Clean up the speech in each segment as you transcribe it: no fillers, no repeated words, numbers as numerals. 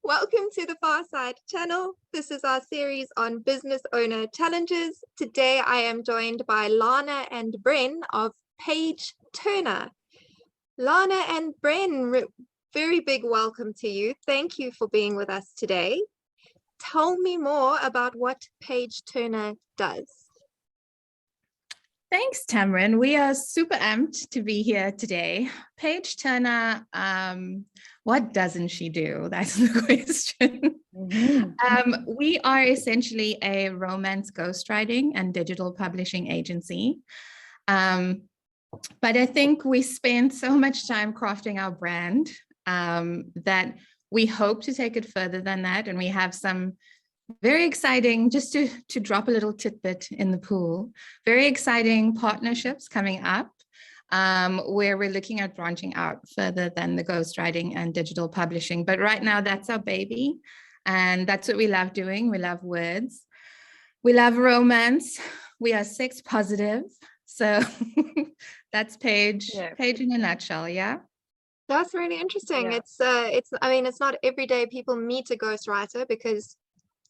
Welcome to the Pharsyde channel. This is our series on business owner challenges. Today I am joined by Lana and Bren of Paige Turner. Lana and Bren, very big welcome to you. Thank you for being with us today. Tell me more about what Paige Turner does. Thanks, Tamron. We are super amped to be here today. Paige Turner, what doesn't she do? That's the question. We are essentially a romance ghostwriting and digital publishing agency. But I think we spend so much time crafting our brand that we hope to take it further than that. And we have some very exciting, just to drop a little tidbit in the pool, very exciting partnerships coming up where we're looking at branching out further than the ghostwriting and digital publishing. But right now, that's our baby. And that's what we love doing. We love words. We love romance. We are sex positive. So that's Paige, Paige in a nutshell, yeah? That's really interesting. Yeah. I mean, it's not every day people meet a ghostwriter because,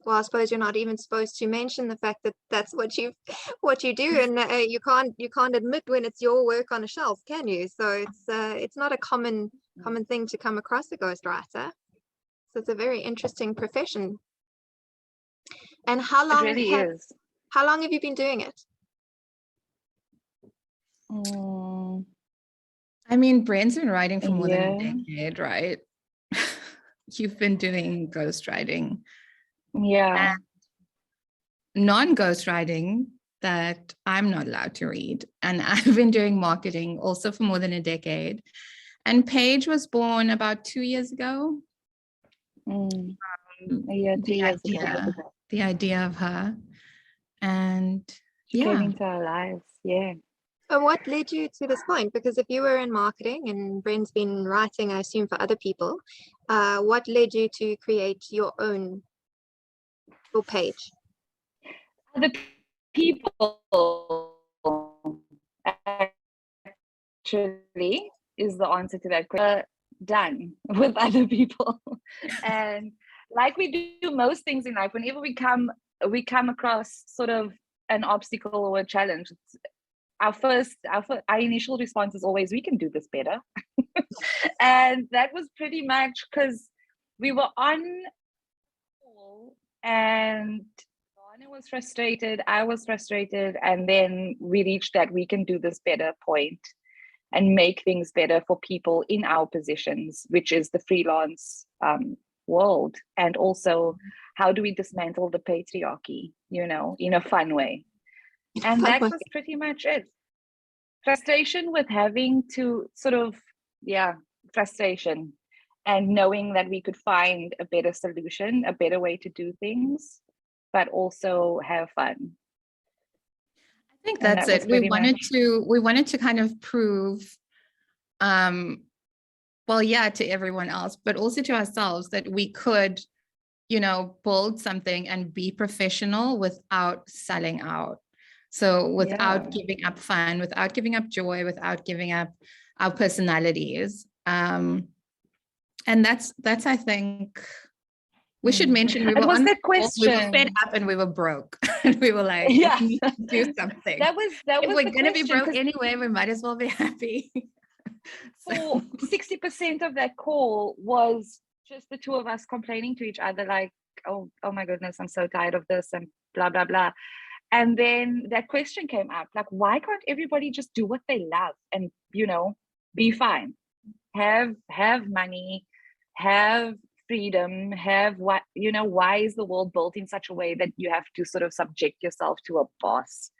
well, I suppose you're not even supposed to mention the fact that that's what you do, and you can't admit when it's your work on a shelf, can you? So it's not a common thing to come across a ghostwriter. So it's a very interesting profession. And how long have you been doing it? I mean, Bren's been writing for more than a decade, right? You've been doing ghostwriting. Yeah. Non-ghostwriting that I'm not allowed to read. And I've been doing marketing also for more than a decade. And Paige was born about 2 years ago. The idea of her. And she came into our lives. Yeah. And what led you to this point? Because if you were in marketing and Bren's been writing, I assume, for other people, what led you to create your own Page? Other people actually is the answer to that question. Done with other people. And like we do most things in life, whenever we come across sort of an obstacle or a challenge, our initial response is always, we can do this better. And that was pretty much because we were on and Lana was frustrated, I was frustrated, and then we reached that we can do this better point and make things better for people in our positions, which is the freelance world. And also, how do we dismantle the patriarchy, in a fun way? And that was pretty much it. Frustration with having to frustration. And knowing that we could find a better solution, a better way to do things, but also have fun. I think that's it. We wanted to kind of prove, to everyone else, but also to ourselves that we could, build something and be professional without selling out. So without giving up fun, without giving up joy, without giving up our personalities. And that's I think we should mention we were on that question. We were fed up and we were broke. And we were like, we need to do something. That was if we're gonna be broke anyway, we might as well be happy. So 60% of that call was just the two of us complaining to each other, like, oh my goodness, I'm so tired of this and blah blah blah. And then that question came up, like, why can't everybody just do what they love and be fine? Have money, have freedom, have what, why is the world built in such a way that you have to sort of subject yourself to a boss?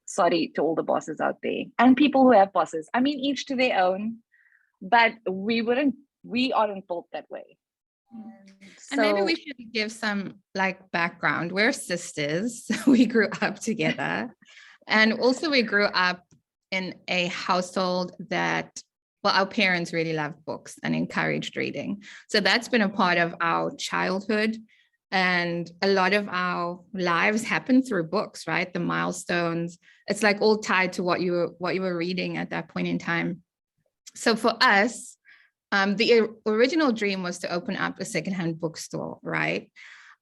Sorry to all the bosses out there and people who have bosses. I mean, each to their own, but we aren't built that way. And maybe we should give some background. We're sisters. We grew up together. And also we grew up in a household that, our parents really loved books and encouraged reading. So that's been a part of our childhood. And a lot of our lives happen through books, right? The milestones, it's all tied to what you were reading at that point in time. So for us, The original dream was to open up a secondhand bookstore, right?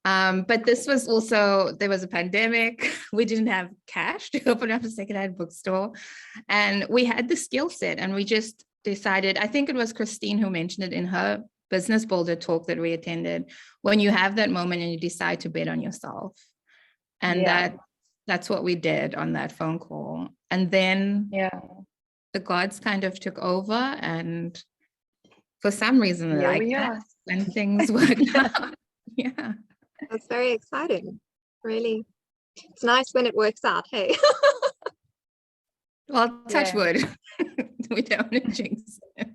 But this was also, there was a pandemic. We didn't have cash to open up a secondhand bookstore. And we had the skill set, and we just decided, I think it was Christine who mentioned it in her Business Builder talk that we attended, when you have that moment and you decide to bet on yourself. And that's what we did on that phone call. And then the gods kind of took over, and for some reason, like that, when things worked out. Yeah. That's very exciting. Really. It's nice when it works out, hey. Well, touch wood. We don't want to jinx it.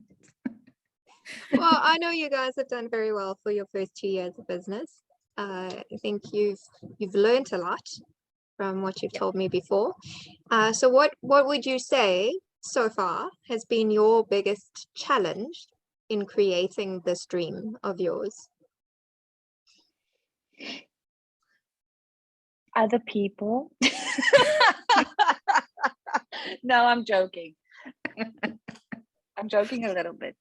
Well, I know you guys have done very well for your first 2 years of business. I think you've learned a lot from what you've told me before. So what would you say so far has been your biggest challenge in creating this dream of yours? Other people. No, I'm joking. I'm joking a little bit.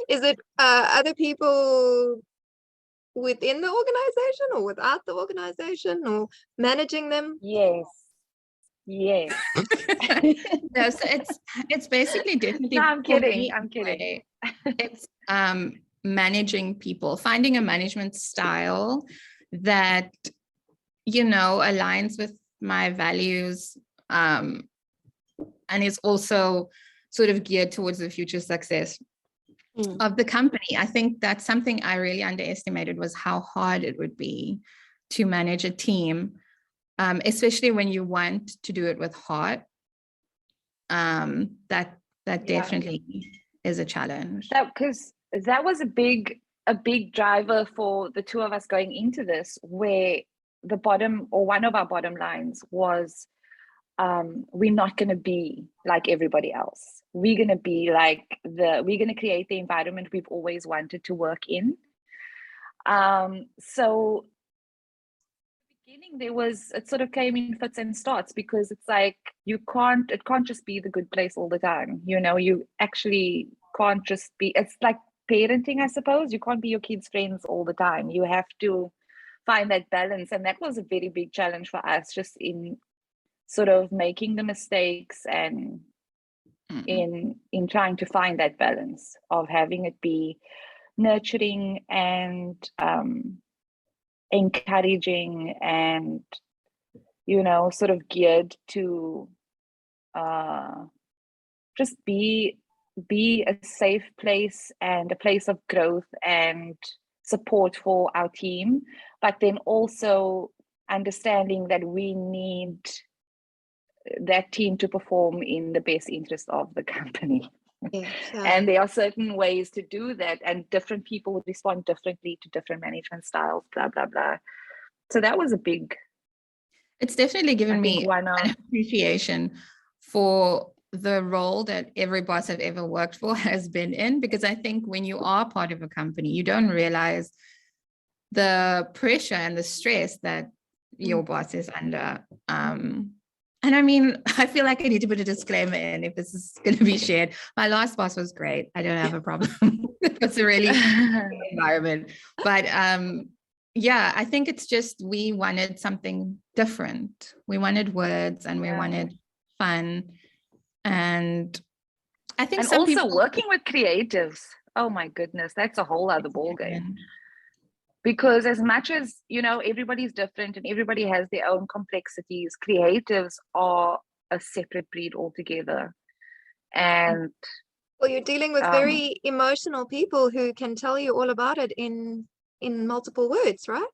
Is it other people within the organization or without the organization, or managing them? Yes. No, so it's basically definitely. No, I'm kidding. It's managing people, finding a management style that, you know, aligns with my values, and is also sort of geared towards the future success of the company. I think that's something I really underestimated, was how hard it would be to manage a team, especially when you want to do it with heart. That definitely is a challenge. Because that was a big driver for the two of us going into this, where the bottom, or one of our bottom lines was, we're not going to be like everybody else. We're going to be like we're going to create the environment we've always wanted to work in. So beginning, it sort of came in fits and starts, because it's like it can't just be the good place all the time. You know, you actually can't just be, it's like parenting, I suppose. You can't be your kids' friends all the time. You have to find that balance. And that was a very big challenge for us, just in sort of making the mistakes and in trying to find that balance of having it be nurturing and encouraging, and, you know, sort of geared to just be a safe place and a place of growth and support for our team, but then also understanding that we need that team to perform in the best interest of the company. Yes, and there are certain ways to do that, and different people would respond differently to different management styles, blah blah blah. So that was a big, it's definitely given me an appreciation for the role that every boss I've ever worked for has been in, because I think when you are part of a company, you don't realize the pressure and the stress that your boss is under. And I mean, I feel like I need to put a disclaimer in if this is going to be shared. My last boss was great. I don't have a problem. It's a really good environment. But yeah, I think it's just, we wanted something different. We wanted words, and we wanted fun. And I think some also people, working with creatives. Oh my goodness, that's a whole other ballgame. Because as much as, you know, everybody's different and everybody has their own complexities, creatives are a separate breed altogether. And well, you're dealing with very emotional people who can tell you all about it in multiple words, right?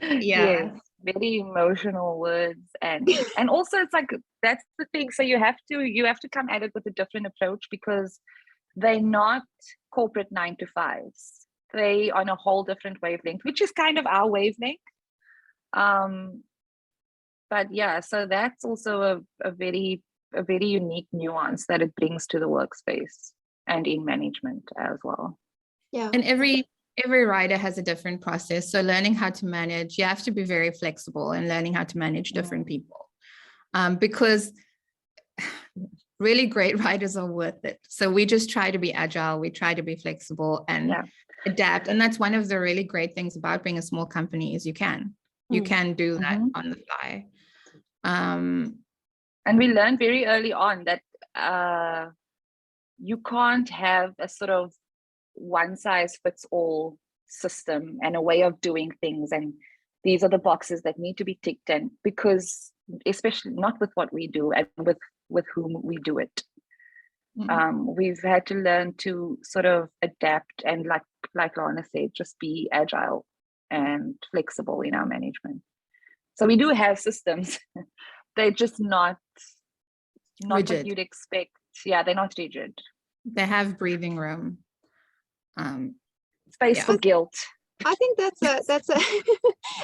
Yes, very emotional words, and also it's like, that's the thing. So you have to come at it with a different approach, because they're not corporate 9-to-5s. They on a whole different wavelength, which is kind of our wavelength. But yeah, so that's also a very unique nuance that it brings to the workspace and in management as well. Yeah. And every writer has a different process. So learning how to manage, you have to be very flexible in learning how to manage different people. Because really great writers are worth it. So we just try to be agile. We try to be flexible and adapt. And that's one of the really great things about being a small company is you can do that on the fly. And we learned very early on that you can't have a sort of one size fits all system and a way of doing things. And these are the boxes that need to be ticked in, because especially not with what we do and with whom we do it. We've had to learn to sort of adapt and like Lana said, just be agile and flexible in our management. So we do have systems. They're just not rigid. What you'd expect. Yeah, they're not rigid. They have breathing room. Space for guilt. I think that's a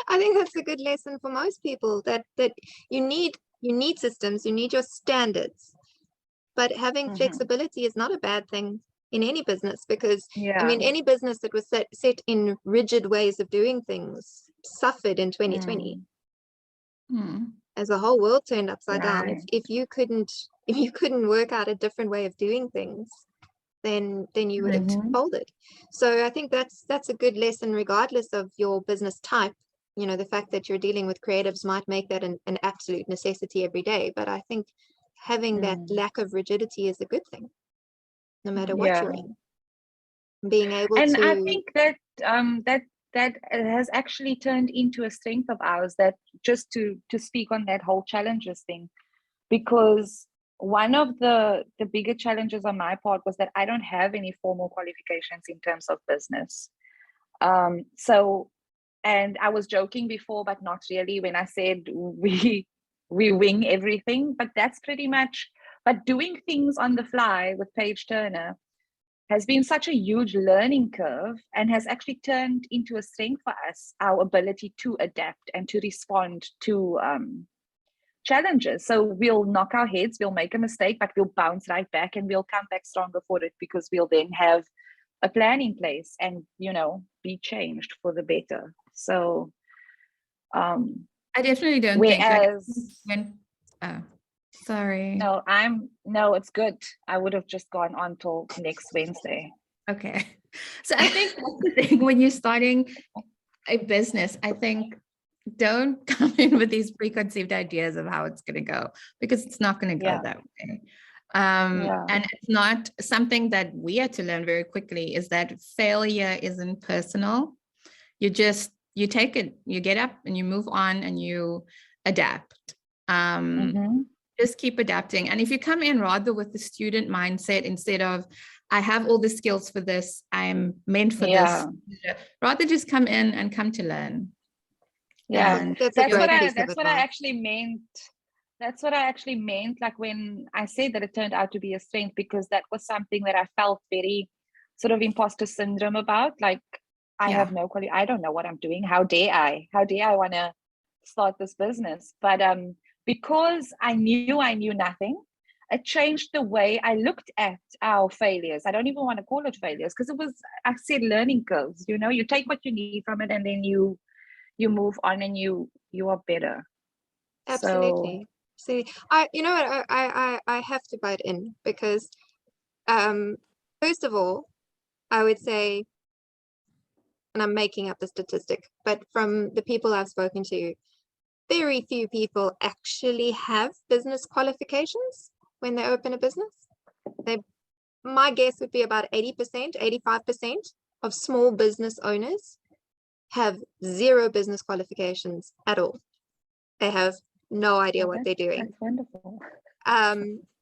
I think that's a good lesson for most people, that you need systems, you need your standards, but having flexibility is not a bad thing in any business, because I mean, any business that was set in rigid ways of doing things suffered in 2020. As the whole world turned upside down. If you couldn't work out a different way of doing things, then you would have folded. So I think that's a good lesson, regardless of your business type. You know, the fact that you're dealing with creatives might make that an absolute necessity every day, but I think having that lack of rigidity is a good thing, no matter what you're in. Being able and I think that that has actually turned into a strength of ours, that just to speak on that whole challenges thing, because one of the bigger challenges on my part was that I don't have any formal qualifications in terms of business. So, and I was joking before, but not really, when I said we wing everything, but that's pretty much, but doing things on the fly with Paige Turner has been such a huge learning curve, and has actually turned into a strength for us, our ability to adapt and to respond to challenges. So we'll knock our heads, we'll make a mistake, but we'll bounce right back and we'll come back stronger for it, because we'll then have a plan in place and, you know, be changed for the better. So I definitely don't think sorry. No, it's good. I would have just gone on till next Wednesday. Okay. So I think that's the thing when you're starting a business, I think don't come in with these preconceived ideas of how it's going to go, because it's not going to go that way. And it's not something that we had to learn very quickly, is that failure isn't personal. You take it, you get up and you move on and you adapt. Just keep adapting. And if you come in rather with the student mindset, instead of I have all the skills for this, I'm meant for this, rather just come in and come to learn. That's what I actually meant. That's what I actually meant, like when I said that it turned out to be a strength, because that was something that I felt very sort of imposter syndrome about. Like, I have no quality, I don't know what I'm doing. How dare I want to start this business? But because I knew nothing, it changed the way I looked at our failures. I don't even want to call it failures, because it was, I said, learning curves. You know, you take what you need from it, and then you move on, and you are better. Absolutely. See, I have to butt in, because first of all, I would say, and I'm making up the statistic, but from the people I've spoken to, very few people actually have business qualifications when they open a business. My guess would be about 80%, 85% of small business owners have zero business qualifications at all. They have no idea what they're doing. That's wonderful.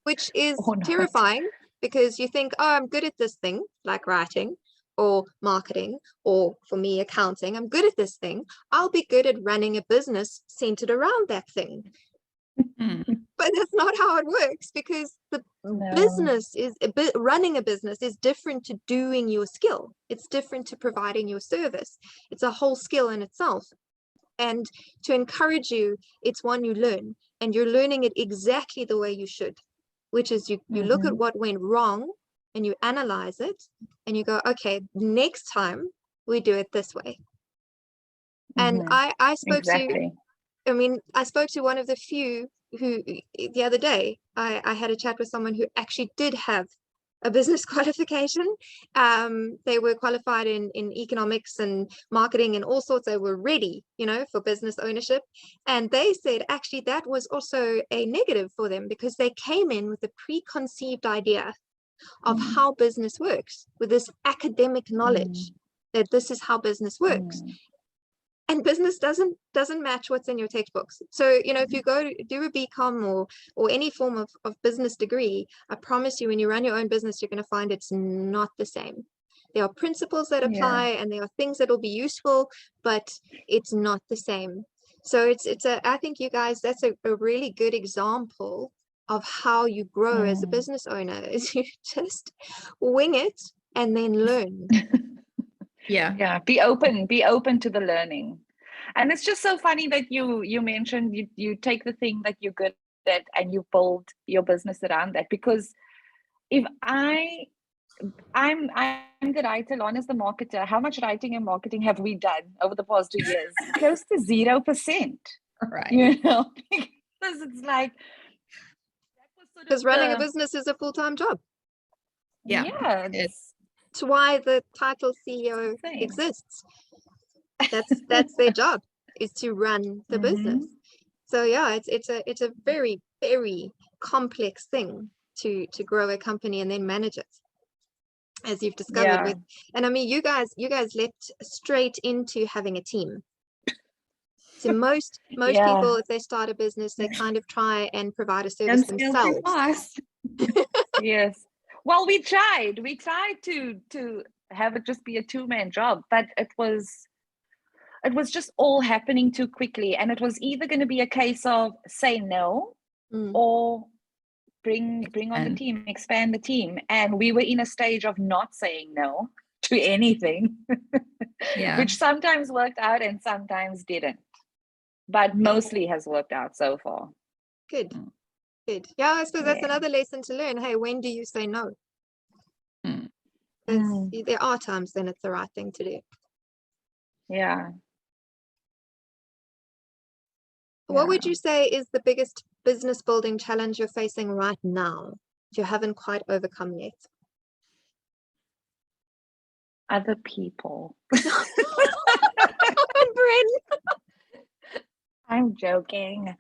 Which is terrifying, because you think, oh, I'm good at this thing, like writing or marketing, or for me, accounting. I'm good at this thing. I'll be good at running a business centered around that thing. But that's not how it works, because the business is running a business is different to doing your skill. It's different to providing your service. It's a whole skill in itself. And to encourage you, it's one you learn, and you're learning it exactly the way you should, which is you look at what went wrong and you analyze it and you go, okay, next time we do it this way. And I spoke to one of the few who the other day I had a chat with someone who actually did have a business qualification. They were qualified in economics and marketing and all sorts. They were ready, for business ownership. And they said actually that was also a negative for them, because they came in with a preconceived idea of how business works, with this academic knowledge that this is how business works. And business doesn't match what's in your textbooks. So, if you go do a BCom or any form of business degree, I promise you, when you run your own business, you're going to find it's not the same. There are principles that apply and there are things that will be useful, but it's not the same. So I think you guys, that's a really good example of how you grow as a business owner, is you just wing it and then learn. Yeah, be open to the learning. And it's just so funny that you mentioned you take the thing that you're good at and you build your business around that. Because if I'm the writer, Lana's the marketer, how much writing and marketing have we done over the past 2 years? Close to 0%. Right. Because it's like, because running a business is a full-time job. Yeah, it's why the title CEO exists. That's their job, is to run the business. So yeah, it's a very, very complex thing to grow a company and then manage it, as you've discovered with. And I mean, you guys leapt straight into having a team. So most people, if they start a business, they kind of try and provide a service themselves. Yes. Well, we tried to have it just be a two-man job, but it was just all happening too quickly. And it was either going to be a case of say no or bring on the team, expand the team. And we were in a stage of not saying no to anything, which sometimes worked out and sometimes didn't, but mostly has worked out so far. Good. Yeah, I suppose that's another lesson to learn. Hey, when do you say no? There are times then it's the right thing to do. What would you say is the biggest business building challenge you're facing right now that you haven't quite overcome yet? Other people. Bren. I'm joking.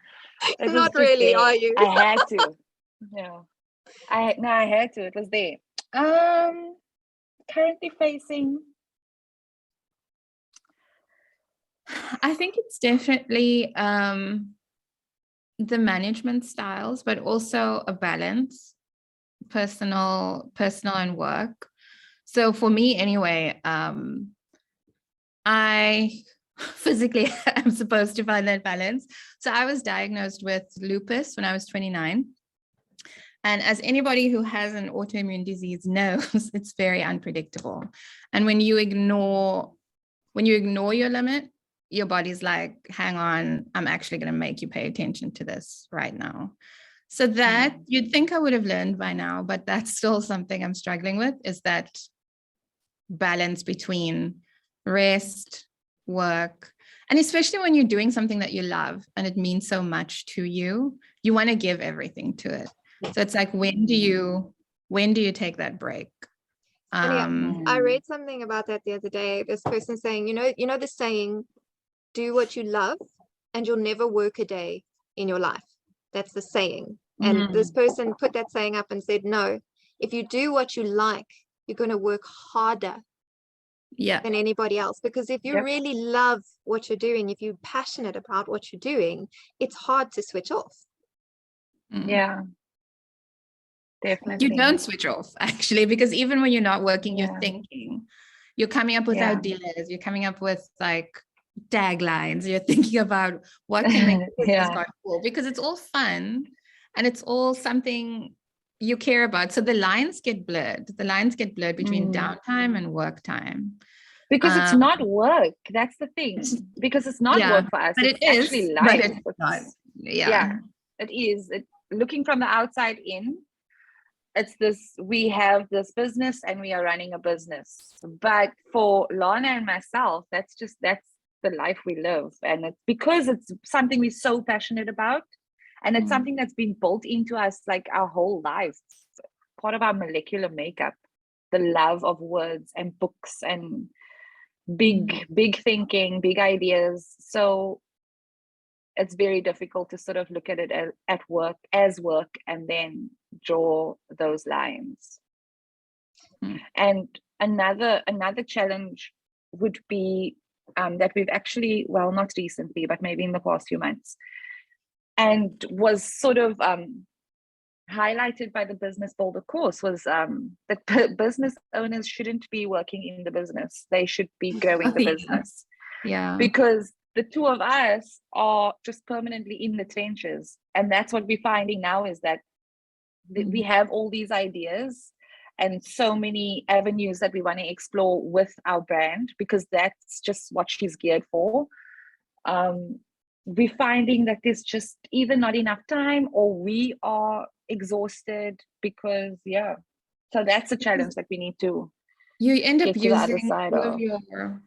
Not really, are you? I had to. No, I had to. It was there. Currently facing. I think it's definitely the management styles, but also a balance, personal and work. So for me anyway, I physically am supposed to find that balance. So I was diagnosed with lupus when I was 29. And as anybody who has an autoimmune disease knows, it's very unpredictable. And when you ignore your limit, your body's like, hang on, I'm actually going to make you pay attention to this right now. So that you'd think I would have learned by now, but that's still something I'm struggling with, is that balance between rest, work, and especially when you're doing something that you love and it means so much to you, you want to give everything to it. So it's like, when do you take that break? I read something about that the other day. This person saying, you know the saying, do what you love and you'll never work a day in your life. That's the saying. And this person put that saying up and said, no, if you do what you like, you're going to work harder than anybody else. Because if you really love what you're doing, if you're passionate about what you're doing, it's hard to switch off. Yeah. Definitely. You don't switch off, actually, because even when you're not working, you're thinking, you're coming up with ideas, you're coming up with like taglines, you're thinking about what can make the business go cool, because it's all fun and it's all something you care about. So the lines get blurred between downtime and work time. Because it's not work. That's the thing. Because it's not work for us. But it's actually life. But it's not. It is. Looking from the outside in, it's this, we have this business and we are running a business. But for Lana and myself, that's the life we live. And it's because it's something we're so passionate about And it's something that's been built into us like our whole lives, part of our molecular makeup, the love of words and books and big thinking, big ideas. So it's very difficult to sort of look at it as work and then draw those lines. And another challenge would be that we've actually, well, not recently, but maybe in the past few months, and was sort of highlighted by the Business Builder course, was that business owners shouldn't be working in the business. They should be growing the business. Yeah. Because the two of us are just permanently in the trenches. And that's what we're finding now, is that we have all these ideas and so many avenues that we want to explore with our brand, because that's just what she's geared for. We're finding that there's just either not enough time, or we are exhausted because, so that's a challenge that we need to end up get to the other using side all of. of your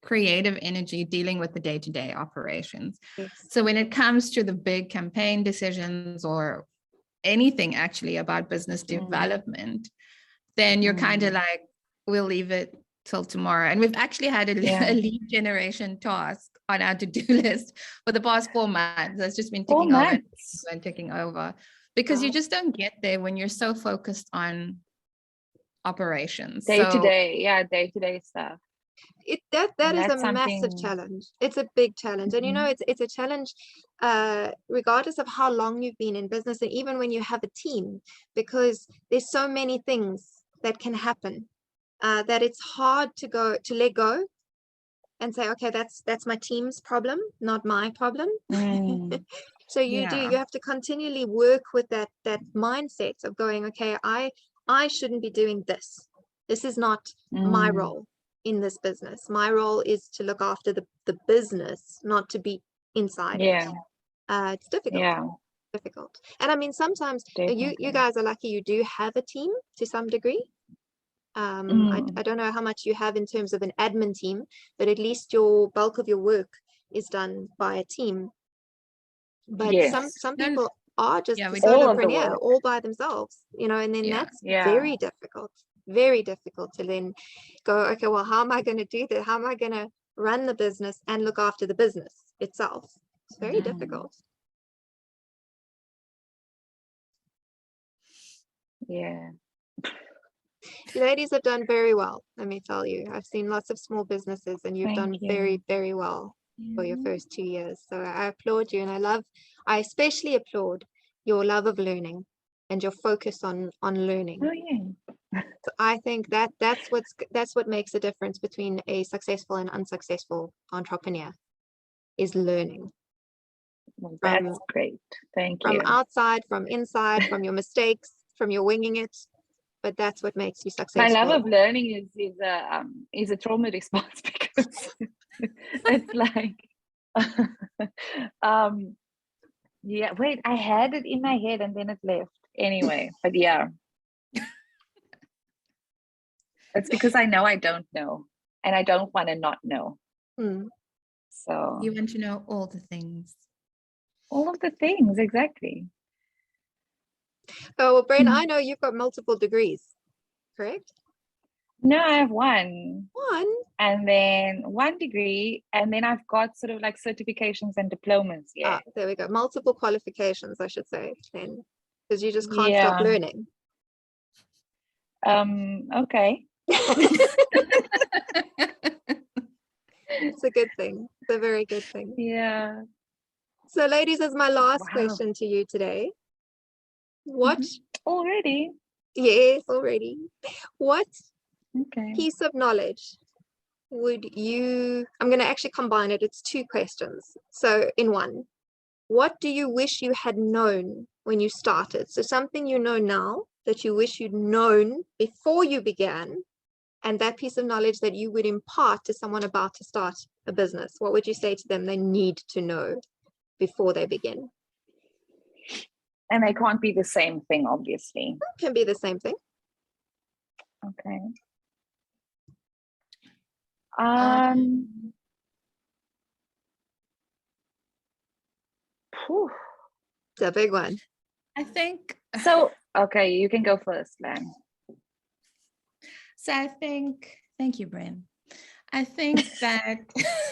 creative energy dealing with the day-to-day operations. Yes. So when it comes to the big campaign decisions or anything actually about business development, then you're kind of like, we'll leave it till tomorrow. And we've actually had a lead generation task on our to-do list for the past 4 months. That's just been ticking over and ticking over, because you just don't get there when you're so focused on operations. Day-to-day stuff. That is a massive challenge. It's a big challenge. And it's a challenge regardless of how long you've been in business, and even when you have a team, because there's so many things that can happen that it's hard to let go and say, okay, that's my team's problem, not my problem. So you have to continually work with that mindset of going, okay, I shouldn't be doing this. This is not my role in this business. My role is to look after the business, not to be inside it. It's difficult. And I mean, sometimes you guys are lucky you do have a team to some degree. I don't know how much you have in terms of an admin team, but at least your bulk of your work is done by a team. But some people are just a solopreneur all by themselves, and then that's very difficult to then go, okay, well, how am I going to do that? How am I going to run the business and look after the business itself? It's very difficult. Yeah. You ladies have done very well, let me tell you. I've seen lots of small businesses, and you've done very, very well for your first 2 years. So I applaud you, and I especially applaud your love of learning and your focus on learning. So I think that's what makes a difference between a successful and unsuccessful entrepreneur, is learning. Well, that's great. Thank you. From outside, from inside, from your mistakes, from your winging it. But that's what makes you successful. My love of learning is a trauma response, because it's like wait, I had it in my head and then it left. Anyway, but it's because I know I don't know, and I don't want to not know. So you want to know all the things. All of the things, exactly. Oh, well, Bren, I know you've got multiple degrees, correct? No, I have one. And then 1 degree, and then I've got sort of like certifications and diplomas. There we go. Multiple qualifications, I should say, then, because you just can't stop learning. Okay. It's a good thing. It's a very good thing. Yeah. So, ladies, as my last question to you today, what already? Yes, already. What piece of knowledge would you, I'm going to actually combine it. It's 2 questions. So in one, what do you wish you had known when you started? So something you know now that you wish you'd known before you began, and that piece of knowledge that you would impart to someone about to start a business. What would you say to them they need to know before they begin? And they can't be the same thing, obviously. It can be the same thing. Okay. It's a big one. I think So, okay, you can go first, Lan. so. I think, thank you, Bren. I think that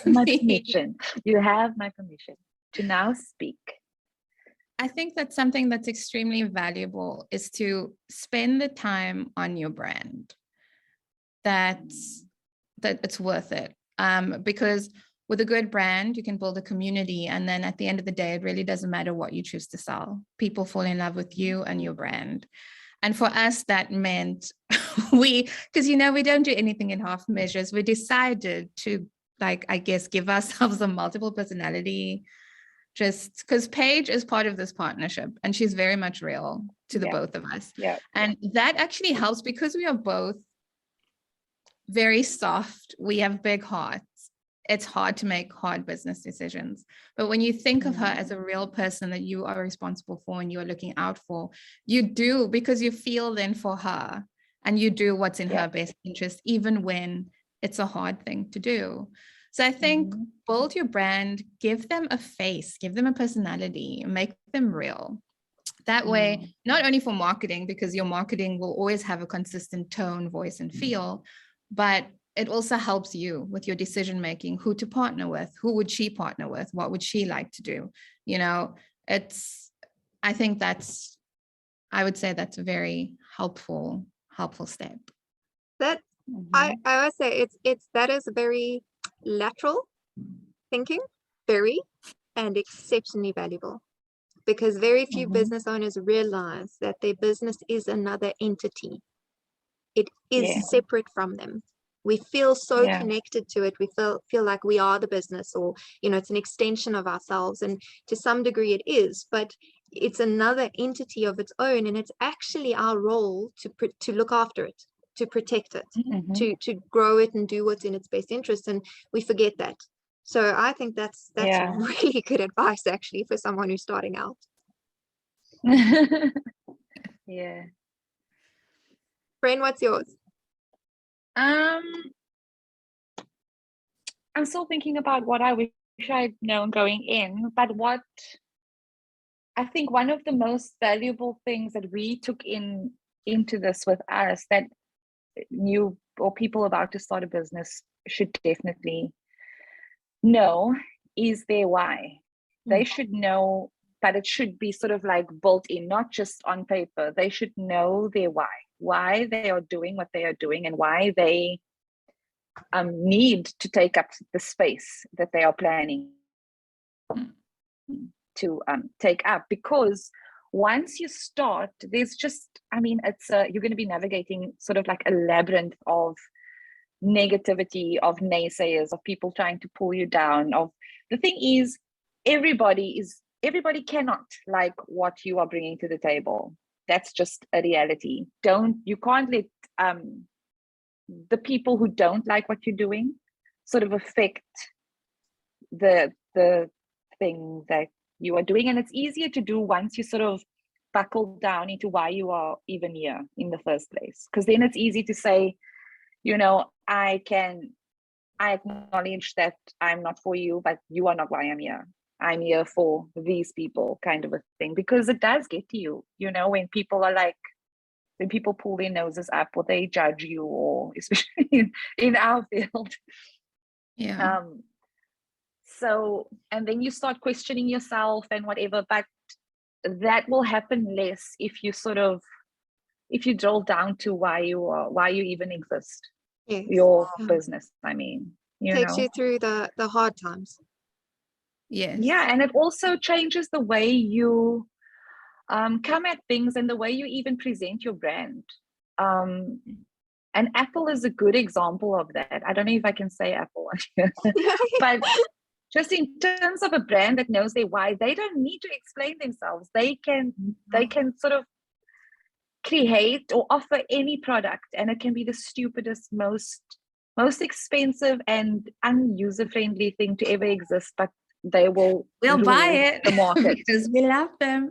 My permission. You have my permission to now speak. I think that something that's extremely valuable is to spend the time on your brand. That it's worth it. Because with a good brand, you can build a community. And then at the end of the day, it really doesn't matter what you choose to sell. People fall in love with you and your brand. And for us, that meant because, we don't do anything in half measures. We decided to, I guess, give ourselves a multiple personality, just because Paige is part of this partnership and she's very much real to the both of us. Yeah. And that actually helps because we are both very soft. We have big hearts. It's hard to make hard business decisions. But when you think of her as a real person that you are responsible for and you are looking out for, you do, because you feel then for her and you do what's in her best interest, even when it's a hard thing to do. So I think build your brand, give them a face, give them a personality, make them real. That way, not only for marketing, because your marketing will always have a consistent tone, voice, and feel, but it also helps you with your decision making, who to partner with, who would she partner with, what would she like to do? I would say that's a very helpful step. That I always say that is very lateral thinking, very, and exceptionally valuable, because very few business owners realize that their business is another entity. It is separate from them. We feel so connected to it. We feel like we are the business, or it's an extension of ourselves, and to some degree it is, but it's another entity of its own, and it's actually our role to look after it, to protect it, to grow it and do what's in its best interest, and we forget that. So I think that's really good advice, actually, for someone who's starting out. Yeah. Bren, what's yours? I'm still thinking about what I wish I'd known going in, but what I think one of the most valuable things that we took into this with us, that new or people about to start a business should definitely know, is their why. They should know, but it should be sort of like built in, not just on paper. They should know their why they are doing what they are doing, and why they need to take up the space that they are planning to take up. Because once you start, there's just, you're going to be navigating sort of like a labyrinth of negativity, of naysayers, of people trying to pull you down. Of the thing is, everybody cannot like what you are bringing to the table. That's just a reality. You can't let the people who don't like what you're doing sort of affect the thing that you are doing. And it's easier to do once you sort of buckle down into why you are even here in the first place, because then it's easy to say, I acknowledge that I'm not for you, but you are not why I'm here. I'm here for these people, kind of a thing, because it does get to you, when people are like, when people pull their noses up, or they judge you, or especially in our field. Yeah. So, and then you start questioning yourself and whatever, but that will happen less if you drill down to why you even exist. Yes. Your business, takes you through the hard times. Yes. Yeah, and it also changes the way you come at things, and the way you even present your brand. And Apple is a good example of that. I don't know if I can say Apple on here, but just in terms of a brand that knows their why, they don't need to explain themselves. They can sort of create or offer any product, and it can be the stupidest, most expensive and user-friendly thing to ever exist, but we'll buy it, the market because we love them.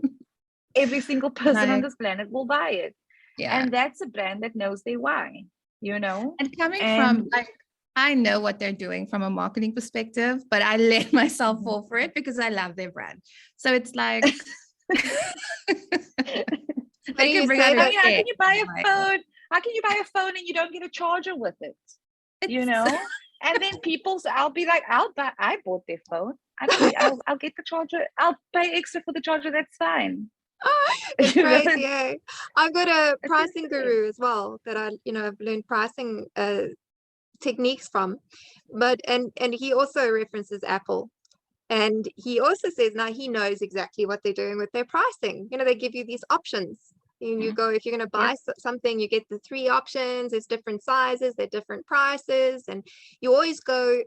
Every single person on this planet will buy it. Yeah. And that's a brand that knows their why, And coming from, I know what they're doing from a marketing perspective, but I let myself fall for it because I love their brand. So it's like, But you say I that, mean, how can you buy a phone? How can you buy a phone and you don't get a charger with it? You know? And then I'll be like, I bought their phone. I'll get the charger. I'll pay extra for the charger. That's fine. it's crazy, eh? I've got a pricing guru as well that I've learned pricing techniques from, but and he also references Apple, and he also says now he knows exactly what they're doing with their pricing. They give you these options, and you go, if you're going to buy something, you get the 3 options. There's different sizes, they're different prices, and you always go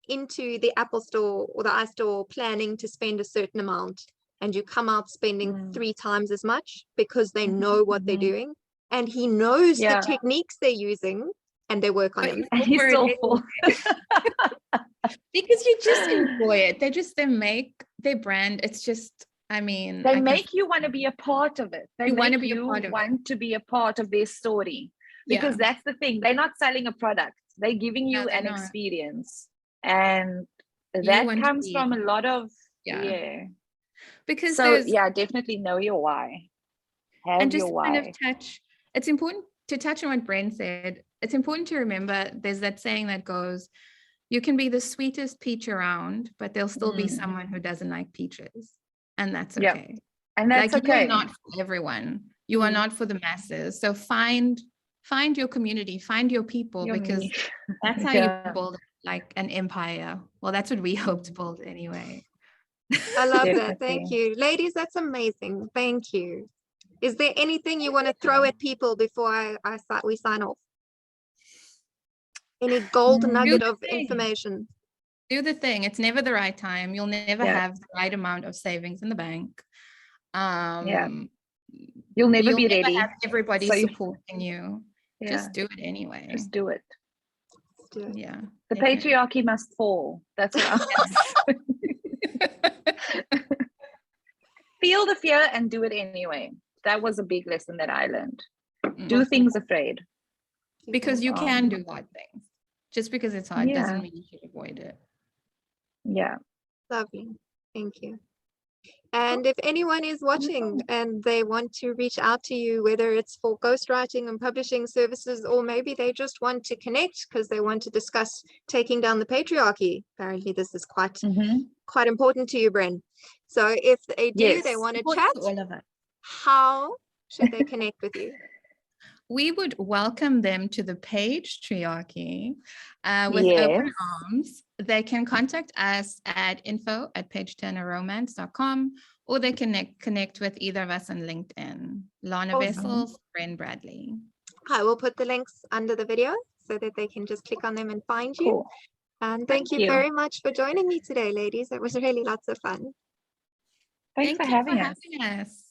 into the Apple store or the iStore planning to spend a certain amount, and you come out spending 3 times as much because they know what they're doing, and he knows the techniques they're using, and they work on him. And he's still full. Because you just enjoy it. They make their brand. It's just, I mean, they make you want to be a part of it. They want to be a part of their story, because that's the thing. They're not selling a product. They're giving you an experience, and that comes from a lot of Because definitely know your why. And just kind of touch. It's important to touch on what Bren said. It's important to remember there's that saying that goes, you can be the sweetest peach around, but there'll still be someone who doesn't like peaches. And that's okay. And that's okay. You are not for everyone. You are not for the masses. So find your community, find your people, because that's how you build like an empire. Well, that's what we hope to build anyway. I love that. Thank you. Ladies, that's amazing. Thank you. Is there anything you want to throw at people before we sign off? Any gold nugget of information? Do the thing. It's never the right time. You'll never have the right amount of savings in the bank. You'll never be ready. Have everybody supporting you. Just do it anyway. Just do it. Yeah. The patriarchy must fall. That's what I'm Feel the fear and do it anyway. That was a big lesson that I learned. Do things afraid. Because you can do hard things. Just because it's hard doesn't mean you should avoid it. Yeah. Lovely. Thank you. And if anyone is watching and they want to reach out to you, whether it's for ghostwriting and publishing services, or maybe they just want to connect because they want to discuss taking down the patriarchy. Apparently this is quite important to you, Bren. So if they do, they want to chat, all of it. How should they connect with you? We would welcome them to the Paige triarchy with open arms. They can contact us at info@pageturnerromance.com, or they can connect with either of us on LinkedIn. Lana Wessels, Bren Bradley. I will put the links under the video so that they can just click on them and find you. Cool. And thank you very much for joining me today, ladies. It was really lots of fun. Thanks for having us.